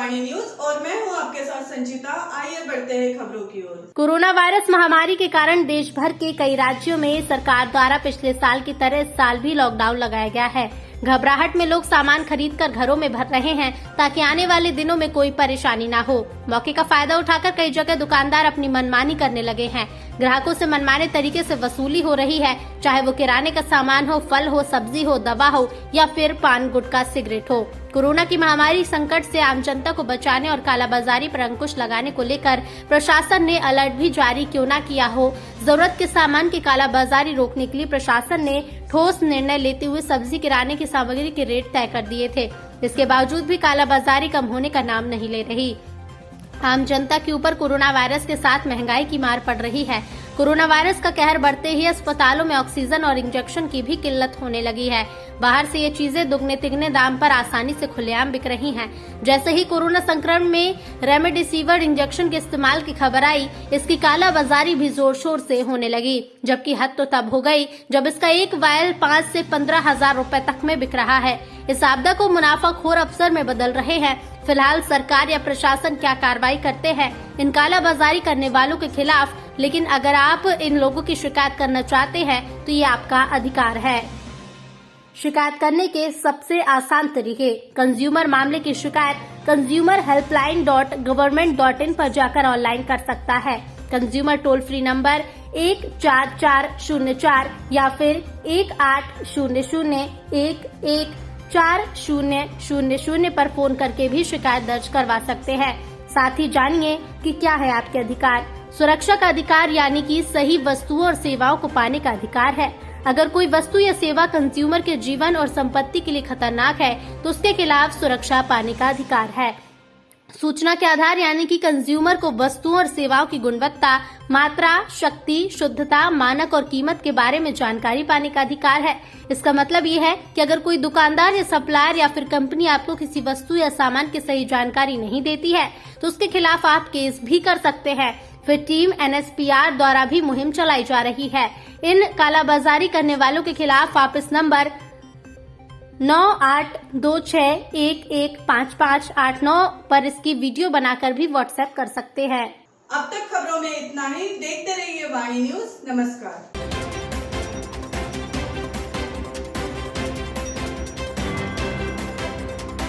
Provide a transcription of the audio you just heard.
वाणी news और मैं हूं आपके साथ संचिता। आइए बढ़ते हैं खबरों की ओर। कोरोना वायरस महामारी के कारण देश भर के कई राज्यों में सरकार द्वारा पिछले साल की तरह इस साल भी लॉकडाउन लगाया गया है। घबराहट में लोग सामान खरीदकर घरों में भर रहे हैं ताकि आने वाले दिनों में कोई परेशानी न हो। मौके का फायदा उठाकर कई जगह दुकानदार अपनी मनमानी करने लगे हैं। ग्राहकों से मनमाने तरीके से वसूली हो रही है, चाहे वो किराने का सामान हो, फल हो, सब्जी हो, दवा हो या फिर पान, गुटखा, सिगरेट हो। कोरोना की महामारी संकट से आम जनता को बचाने और कालाबाजारी पर अंकुश लगाने को लेकर प्रशासन ने अलर्ट भी जारी क्यों न किया हो। जरूरत के सामान की कालाबाजारी रोकने के लिए प्रशासन ने ठोस निर्णय लेते हुए सब्जी, किराने की सामग्री के रेट तय कर दिए थे। इसके बावजूद भी कालाबाजारी कम होने का नाम नहीं ले रही। आम जनता के ऊपर कोरोना वायरस के साथ महंगाई की मार पड़ रही है। कोरोना वायरस का कहर बढ़ते ही अस्पतालों में ऑक्सीजन और इंजेक्शन की भी किल्लत होने लगी है। बाहर से ये चीजें दुगने तिगने दाम पर आसानी से खुलेआम बिक रही हैं। जैसे ही कोरोना संक्रमण में रेमडेसिविर इंजेक्शन के इस्तेमाल की खबर आई, इसकी कालाबाजारी भी जोर शोर से होने लगी। जबकि हद तो तब हो गई जब इसका एक वायल 5 से 15 हजार रूपए तक में बिक रहा है। इस आपदा को मुनाफाखोर अफसर में बदल रहे हैं। फिलहाल सरकार या प्रशासन क्या कार्रवाई करते हैं इन कालाबाजारी करने वालों के खिलाफ, लेकिन अगर आप इन लोगों की शिकायत करना चाहते हैं तो ये आपका अधिकार है। शिकायत करने के सबसे आसान तरीके: कंज्यूमर मामले की शिकायत consumerhelpline.government.in पर जाकर ऑनलाइन कर सकता है। कंज्यूमर टोल फ्री नंबर 14404 या फिर 1800-114000 पर फोन करके भी शिकायत दर्ज करवा सकते हैं। साथ ही जानिए कि क्या है आपके अधिकार। सुरक्षा का अधिकार यानी कि सही वस्तुओं और सेवाओं को पाने का अधिकार है। अगर कोई वस्तु या सेवा कंज्यूमर के जीवन और संपत्ति के लिए खतरनाक है तो उसके खिलाफ सुरक्षा पाने का अधिकार है। सूचना के आधार यानी कि कंज्यूमर को वस्तुओं और सेवाओं की गुणवत्ता, मात्रा, शक्ति, शुद्धता, मानक और कीमत के बारे में जानकारी पाने का अधिकार है। इसका मतलब ये है कि अगर कोई दुकानदार या सप्लायर या फिर कंपनी आपको किसी वस्तु या सामान की सही जानकारी नहीं देती है तो उसके खिलाफ आप केस भी कर सकते हैं। फिर टीम NSPR द्वारा भी मुहिम चलाई जा रही है। इन कालाबाजारी करने वालों के खिलाफ आप इस नंबर 9826115589 पर इसकी वीडियो बनाकर भी व्हाट्सएप कर सकते हैं। अब तक खबरों में इतना ही। देखते रहिए वाणी न्यूज। नमस्कार।